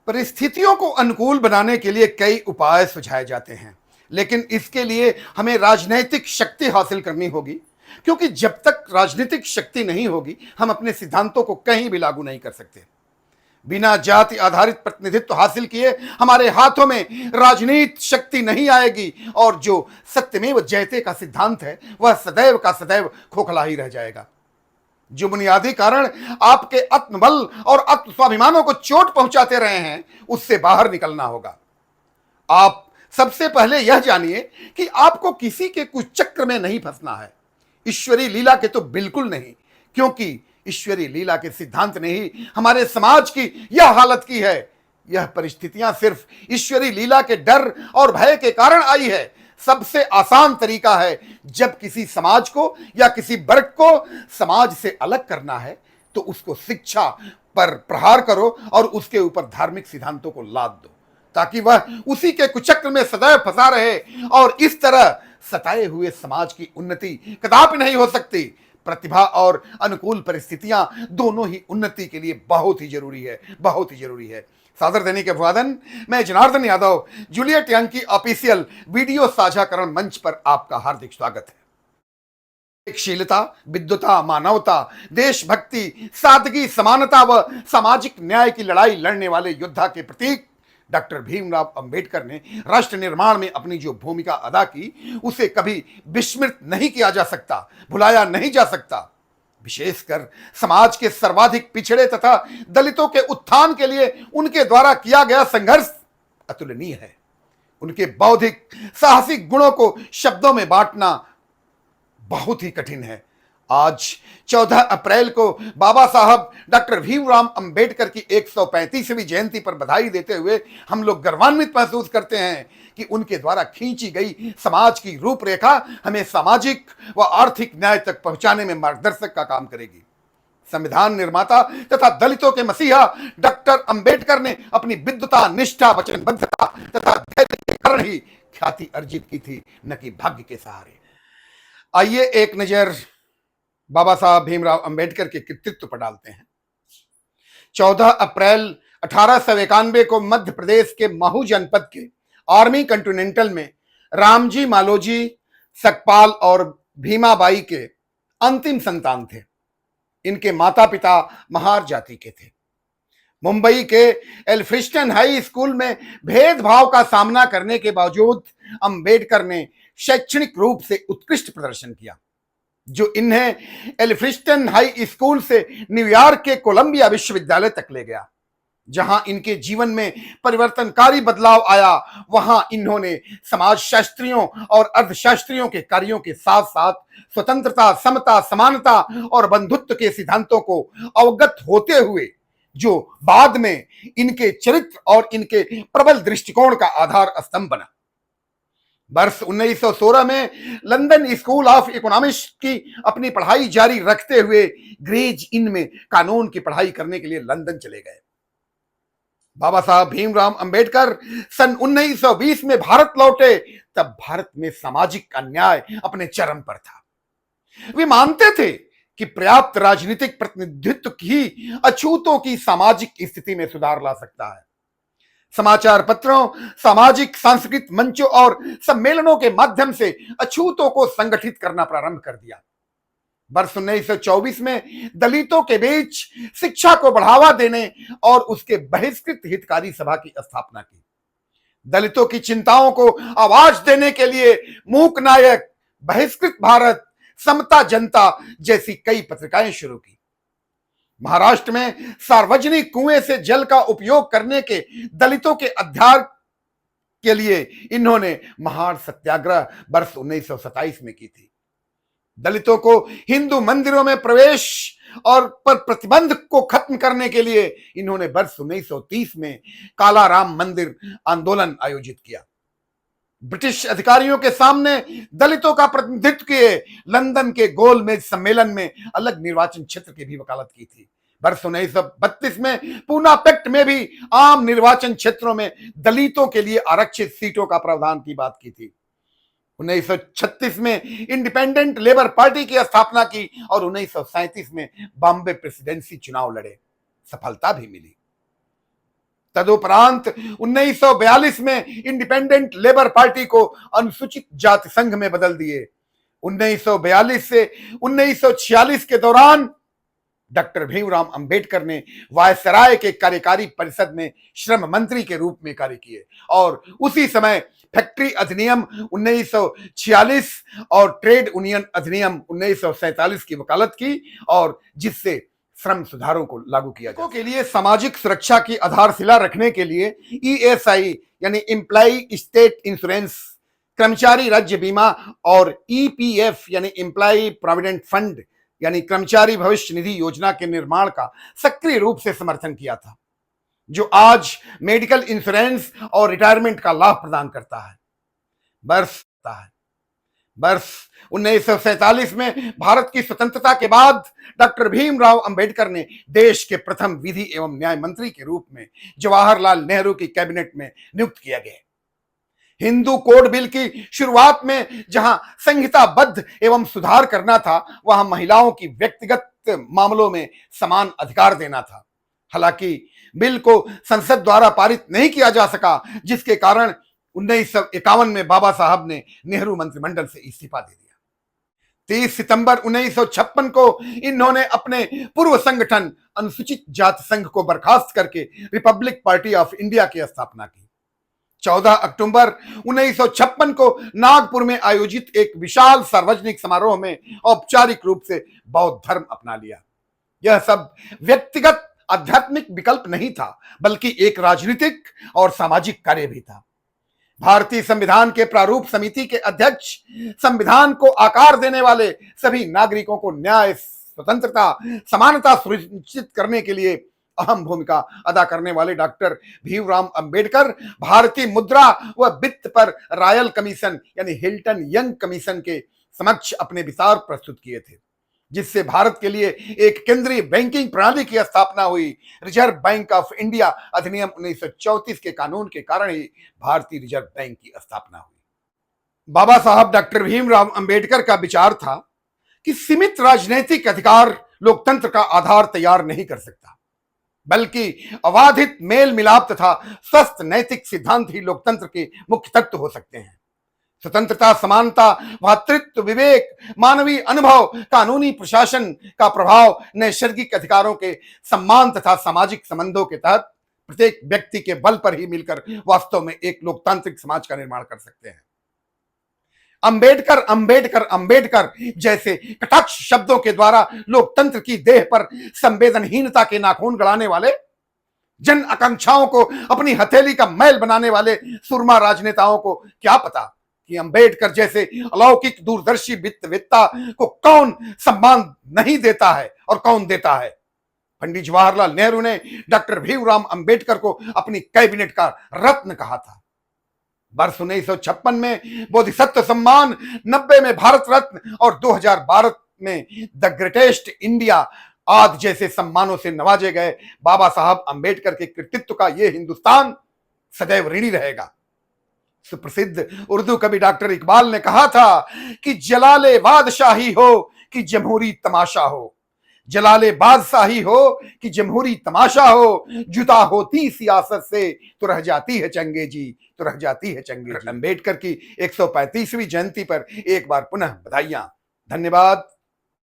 परिस्थितियों को अनुकूल बनाने के लिए कई उपाय सुझाए जाते हैं, लेकिन इसके लिए हमें राजनीतिक शक्ति हासिल करनी होगी, क्योंकि जब तक राजनीतिक शक्ति नहीं होगी हम अपने सिद्धांतों को कहीं भी लागू नहीं कर सकते। बिना जाति आधारित प्रतिनिधित्व हासिल किए हमारे हाथों में राजनीतिक शक्ति नहीं आएगी और जो सत्यमेव जयते का सिद्धांत है वह सदैव का सदैव खोखला ही रह जाएगा। जो बुनियादी कारण आपके आत्मबल और आत्म स्वाभिमानों को चोट पहुंचाते रहे हैं उससे बाहर निकलना होगा। आप सबसे पहले यह जानिए कि आपको किसी के कुचक्र में नहीं फंसना है, ईश्वरीय लीला के तो बिल्कुल नहीं, क्योंकि ईश्वरीय लीला के सिद्धांत ने ही हमारे समाज की यह हालत की है। यह परिस्थितियां सिर्फ ईश्वरीय लीला के डर और भय के कारण आई है। सबसे आसान तरीका है, जब किसी समाज को या किसी वर्ग को समाज से अलग करना है तो उसको शिक्षा पर प्रहार करो और उसके ऊपर धार्मिक सिद्धांतों को लाद दो, ताकि वह उसी के कुचक्र में सदैव फंसा रहे और इस तरह सताए हुए समाज की उन्नति कदापि नहीं हो सकती। प्रतिभा और अनुकूल परिस्थितियां दोनों ही उन्नति के लिए बहुत ही जरूरी है, बहुत ही जरूरी है। सादर दैनिक अभिवादन, मैं जनार्दन यादव जूलियट यंग की ऑफिशियल वीडियो साझाकरण मंच पर आपका हार्दिक स्वागत है। शीलता, विद्वता, मानवता, देशभक्ति, सादगी, समानता व सामाजिक न्याय की लड़ाई लड़ने वाले योद्धा के प्रतीक डॉक्टर भीमराव अंबेडकर ने राष्ट्र निर्माण में अपनी जो भूमिका अदा की उसे कभी विस्मृत नहीं किया जा सकता, भुलाया नहीं जा सकता। विशेषकर समाज के सर्वाधिक पिछड़े तथा दलितों के उत्थान के लिए उनके द्वारा किया गया संघर्ष अतुलनीय है। उनके बौद्धिक साहसिक गुणों को शब्दों में बांटना बहुत ही कठिन है। आज 14 अप्रैल को बाबा साहब डॉक्टर भीमराव अंबेडकर की 135वीं जयंती पर बधाई देते हुए हम लोग गर्वान्वित महसूस करते हैं कि उनके द्वारा खींची गई समाज की रूपरेखा हमें सामाजिक व आर्थिक न्याय तक पहुंचाने में मार्गदर्शक का काम करेगी। संविधान निर्माता तथा दलितों के मसीहा डॉक्टर अंबेडकर ने अपनी विद्वता, निष्ठा, वचनबद्धता तथा धैर्य के कारण ही ख्याति अर्जित की थी, न कि भाग्य के सहारे। आइए एक नजर बाबा साहब भीमराव अंबेडकर के कृतित्व पर डालते हैं। 14 अप्रैल 1891 को मध्य प्रदेश के महू जनपद के आर्मी कंटिनेंटल में रामजी मालोजी सकपाल और भीमाबाई के अंतिम संतान थे। इनके माता पिता महार जाति के थे। मुंबई के एल्फ्रिस्टन हाई स्कूल में भेदभाव का सामना करने के बावजूद अंबेडकर ने शैक्षणिक रूप से उत्कृष्ट प्रदर्शन किया, जो इन्हें एल्फ्रिस्टन हाई स्कूल से न्यूयॉर्क के कोलंबिया विश्वविद्यालय तक ले गया। जहां इनके जीवन में परिवर्तनकारी बदलाव आया, वहां इन्होंने समाज शास्त्रियों और अर्थशास्त्रियों के कार्यों के साथ साथ स्वतंत्रता, समता, समानता और बंधुत्व के सिद्धांतों को अवगत होते हुए, जो बाद में इनके चरित्र और इनके प्रबल दृष्टिकोण का आधार स्तंभ बना। वर्ष 1916 में लंदन स्कूल ऑफ इकोनॉमिक्स की अपनी पढ़ाई जारी रखते हुए ग्रेज इन में कानून की पढ़ाई करने के लिए लंदन चले गए। बाबा साहब भीमराव अंबेडकर सन 1920 में भारत लौटे, तब भारत में सामाजिक अन्याय अपने चरम पर था। वे मानते थे कि पर्याप्त राजनीतिक प्रतिनिधित्व ही अछूतों की सामाजिक स्थिति में सुधार ला सकता है। समाचार पत्रों, सामाजिक सांस्कृतिक मंचों और सम्मेलनों के माध्यम से अछूतों को संगठित करना प्रारंभ कर दिया। वर्ष 1924 में दलितों के बीच शिक्षा को बढ़ावा देने और उसके बहिष्कृत हितकारी सभा की स्थापना की। दलितों की चिंताओं को आवाज देने के लिए मूक नायक, बहिष्कृत भारत, समता जनता जैसी कई पत्रिकाएं शुरू की। महाराष्ट्र में सार्वजनिक कुएं से जल का उपयोग करने के दलितों के अध्याय के लिए इन्होंने महार सत्याग्रह वर्ष 1927 में की थी। दलितों को हिंदू मंदिरों में प्रवेश और पर प्रतिबंध को खत्म करने के लिए इन्होंने वर्ष 1930 में काला राम मंदिर आंदोलन आयोजित किया। ब्रिटिश अधिकारियों के सामने दलितों का प्रतिनिधित्व किए लंदन के गोलमेज सम्मेलन में अलग निर्वाचन क्षेत्र की भी वकालत की थी। वर्ष 1932 में पूना पैक्ट में भी आम निर्वाचन क्षेत्रों में दलितों के लिए आरक्षित सीटों का प्रावधान की बात की थी। 1936 में इंडिपेंडेंट लेबर पार्टी की स्थापना की और 1937 में बॉम्बे प्रेसिडेंसी चुनाव लड़े, सफलता भी मिली। तदुपरांत 1942 में इंडिपेंडेंट लेबर पार्टी को अनुसूचित जाति संघ में बदल दिए। 1942 से 1946 के दौरान डॉक्टर भीमराव अंबेडकर ने वायसराय के कार्यकारी परिषद में श्रम मंत्री के रूप में कार्य किए और उसी समय फैक्ट्री अधिनियम 1946 और ट्रेड यूनियन अधिनियम 1947 की वकालत की और जिससे श्रम सुधारों को लागू किया जाए। के लिए सामाजिक सुरक्षा की आधारशिला रखने के लिए ईएसआई यानी एम्प्लॉय स्टेट इंश्योरेंस, कर्मचारी राज्य बीमा और ईपीएफ यानी एम्प्लॉय प्रोविडेंट फंड यानी कर्मचारी भविष्य निधि योजना के निर्माण का सक्रिय रूप से समर्थन किया था, जो आज मेडिकल इंश्योरेंस और रिटायरमेंट का लाभ प्रदान करता है। वर्ष 1947 में भारत की स्वतंत्रता के बाद डॉक्टर भीमराव अंबेडकर ने देश के प्रथम विधि एवं न्याय मंत्री के रूप में जवाहरलाल नेहरू की कैबिनेट में नियुक्त किया गया। हिंदू कोड बिल की शुरुआत में जहां संहिताबद्ध एवं सुधार करना था, वहां महिलाओं की व्यक्तिगत मामलों में समान अधिकार देना था। हालांकि बिल को संसद द्वारा पारित नहीं किया जा सका, जिसके कारण 1951 में बाबा साहब ने नेहरू मंत्रिमंडल से इस्तीफा दे दिया। 30 सितंबर 1956 को इन्होंने अपने पूर्व संगठन अनुसूचित जाति संघ को बर्खास्त करके रिपब्लिक पार्टी ऑफ इंडिया की स्थापना की। 14 अक्टूबर 1956 को नागपुर में आयोजित एक विशाल सार्वजनिक समारोह में औपचारिक रूप से बौद्ध धर्म अपना लिया। यह सब व्यक्तिगत आध्यात्मिक विकल्प नहीं था, बल्कि एक राजनीतिक और सामाजिक कार्य भी था। भारतीय संविधान के प्रारूप समिति के अध्यक्ष संविधान को आकार देने वाले सभी नागरिकों को न्याय, स्वतंत्रता, समानता सुनिश्चित करने के लिए अहम भूमिका अदा करने वाले डॉक्टर भीमराव अंबेडकर भारतीय मुद्रा व वित्त पर रॉयल कमीशन यानी हिल्टन यंग कमीशन के समक्ष अपने विचार प्रस्तुत किए थे, जिससे भारत के लिए एक केंद्रीय बैंकिंग प्रणाली की स्थापना हुई। रिजर्व बैंक ऑफ इंडिया अधिनियम 1934 के कानून के कारण ही भारतीय रिजर्व बैंक की स्थापना हुई। बाबा साहब डॉक्टर भीमराव अंबेडकर का विचार था कि सीमित राजनीतिक अधिकार लोकतंत्र का आधार तैयार नहीं कर सकता, बल्कि अबाधित मेल मिलाप तथा स्वस्थ नैतिक सिद्धांत ही लोकतंत्र के मुख्य तत्व हो सकते हैं। स्वतंत्रता, समानता, भातृत्व, विवेक, मानवीय अनुभव, कानूनी प्रशासन का प्रभाव, नैसर्गिक अधिकारों के सम्मान तथा सामाजिक संबंधों के तहत प्रत्येक व्यक्ति के बल पर ही मिलकर वास्तव में एक लोकतांत्रिक समाज का निर्माण कर सकते हैं। अंबेडकर अंबेडकर अंबेडकर जैसे कटाक्ष शब्दों के द्वारा लोकतंत्र की देह पर संवेदनहीनता के नाखून गड़ाने वाले, जन आकांक्षाओं को अपनी हथेली का मैल बनाने वाले सुरमा राजनेताओं को क्या पता कि अंबेडकर जैसे अलौकिक दूरदर्शी वित्तवेत्ता को कौन सम्मान नहीं देता है और कौन देता है। पंडित जवाहरलाल नेहरू ने डॉक्टर भीमराव अंबेडकर को अपनी कैबिनेट का रत्न कहा था। वर्ष 1956 में बोधिसत्व सम्मान, 90 में भारत रत्न और 2012 में द ग्रेटेस्ट इंडिया आदि जैसे सम्मानों से नवाजे गए बाबा साहब अंबेडकर के कृतित्व का यह हिंदुस्तान सदैव ऋणी रहेगा। सुप्रसिद्ध उर्दू कवि डॉक्टर इकबाल ने कहा था कि जलाले बादशाही हो कि जमहूरी तमाशा हो, जलाले बादशाही हो कि जमहूरी तमाशा हो, जुदा होती सियासत से तो रह जाती है चंगेजी, तो रह जाती है चंगेजी। अंबेडकर की 135वीं जयंती पर एक बार पुनः बधाइयां। धन्यवाद।